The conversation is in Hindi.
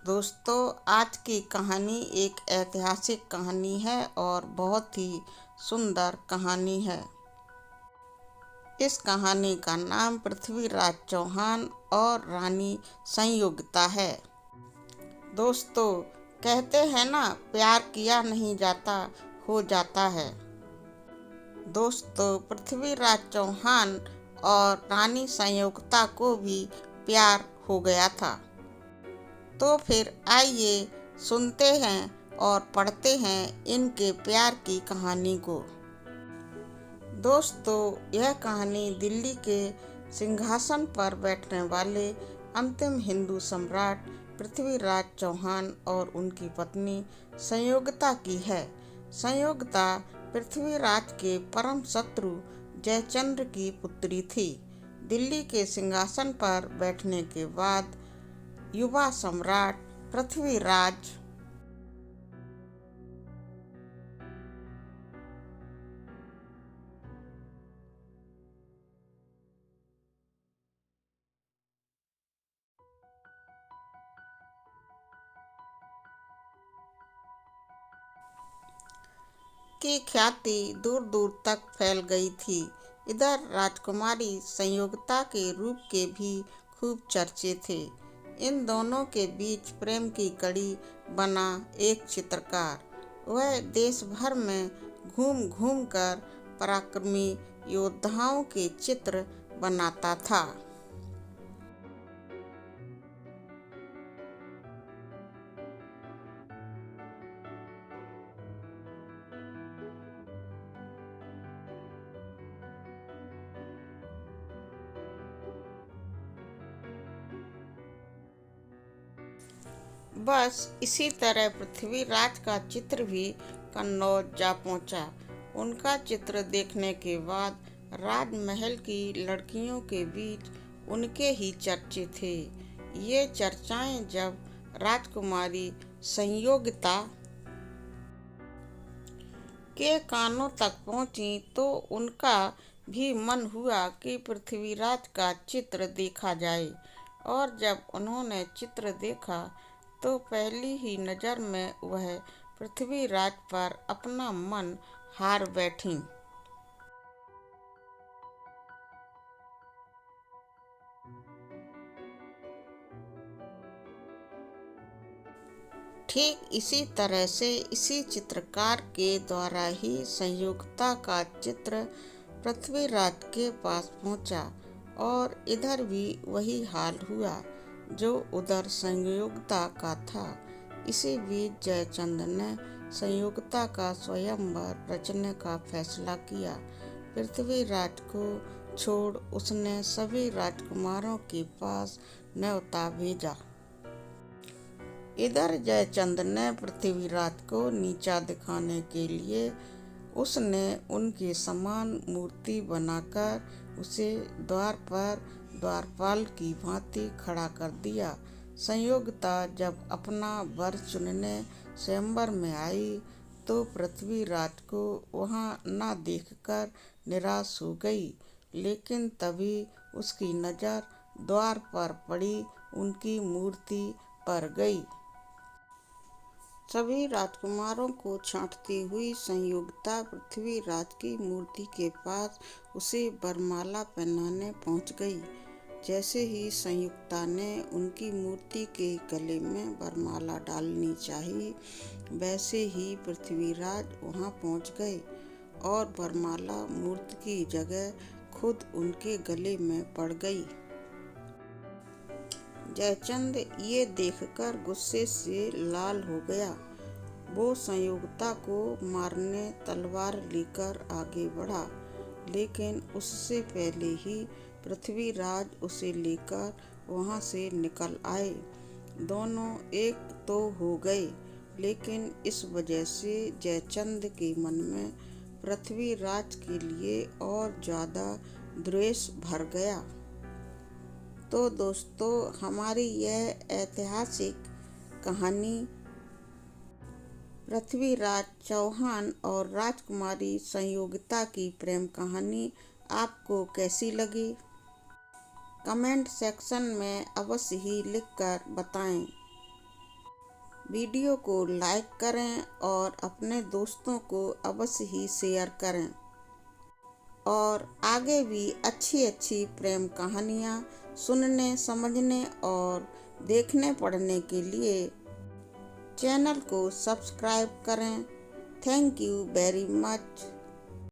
दोस्तों, आज की कहानी एक ऐतिहासिक कहानी है और बहुत ही सुंदर कहानी है। इस कहानी का नाम पृथ्वीराज चौहान और रानी संयोगिता है। दोस्तों, कहते हैं ना, प्यार किया नहीं जाता, हो जाता है। दोस्तों, पृथ्वीराज चौहान और रानी संयोगिता को भी प्यार हो गया था। तो फिर आइए सुनते हैं और पढ़ते हैं इनके प्यार की कहानी को। दोस्तों, यह कहानी दिल्ली के सिंहासन पर बैठने वाले अंतिम हिंदू सम्राट पृथ्वीराज चौहान और उनकी पत्नी संयोगिता की है। संयोगिता पृथ्वीराज के परम शत्रु जयचंद्र की पुत्री थी। दिल्ली के सिंहासन पर बैठने के बाद युवा सम्राट पृथ्वीराज की ख्याति दूर दूर तक फैल गई थी। इधर राजकुमारी संयोगिता के रूप के भी खूब चर्चे थे। इन दोनों के बीच प्रेम की कड़ी बना एक चित्रकार। वह देश भर में घूम घूम कर पराक्रमी योद्धाओं के चित्र बनाता था। बस इसी तरह पृथ्वीराज का चित्र भी कन्नौज जा पहुंचा। उनका चित्र देखने के बाद राजमहल की लड़कियों के बीच उनके ही चर्चे थे। ये चर्चाएं जब राजकुमारी संयोगिता के कानों तक पहुंची तो उनका भी मन हुआ कि पृथ्वीराज का चित्र देखा जाए। और जब उन्होंने चित्र देखा तो पहली ही नज़र में वह पृथ्वीराज पर अपना मन हार बैठीं। ठीक इसी तरह से इसी चित्रकार के द्वारा ही संयोगिता का चित्र पृथ्वीराज के पास पहुंचा और इधर भी वही हाल हुआ जो उधर संयोगिता का था। इसी बीच जयचंद ने संयोगिता का स्वयंवर रचने का फैसला किया। पृथ्वीराज को छोड़ उसने सभी राजकुमारों के पास न्योता भेजा। इधर जयचंद ने पृथ्वीराज को नीचा दिखाने के लिए उसने उनके समान मूर्ति बनाकर उसे द्वार पर द्वारपाल की भांति खड़ा कर दिया। संयोगिता जब अपना वर चुनने स्वयंवर में आई तो पृथ्वीराज को वहां न देखकर निराश हो गई, लेकिन तभी उसकी नज़र द्वार पर पड़ी उनकी मूर्ति पर गई। सभी राजकुमारों को छांटती हुई संयोगिता पृथ्वीराज की मूर्ति के पास उसे वरमाला पहनाने पहुंच गई। जैसे ही संयोगिता ने उनकी मूर्ति के गले में वरमाला डालनी चाहिए, वैसे ही पृथ्वीराज वहां पहुंच गए और वरमाला मूर्ति की जगह खुद उनके गले में पड़ गई। जयचंद ये देखकर गुस्से से लाल हो गया। वो संयोगिता को मारने तलवार लेकर आगे बढ़ा, लेकिन उससे पहले ही पृथ्वीराज उसे लेकर वहां से निकल आए। दोनों एक तो हो गए, लेकिन इस वजह से जयचंद के मन में पृथ्वीराज के लिए और ज़्यादा द्वेष भर गया। तो दोस्तों, हमारी यह ऐतिहासिक कहानी पृथ्वीराज चौहान और राजकुमारी संयोगिता की प्रेम कहानी आपको कैसी लगी? कमेंट सेक्शन में अवश्य ही लिखकर बताएं। वीडियो को लाइक करें और अपने दोस्तों को अवश्य ही शेयर करें। और आगे भी अच्छी अच्छी प्रेम कहानियाँ सुनने, समझने और देखने पढ़ने के लिए चैनल को सब्सक्राइब करें। Thank you very much.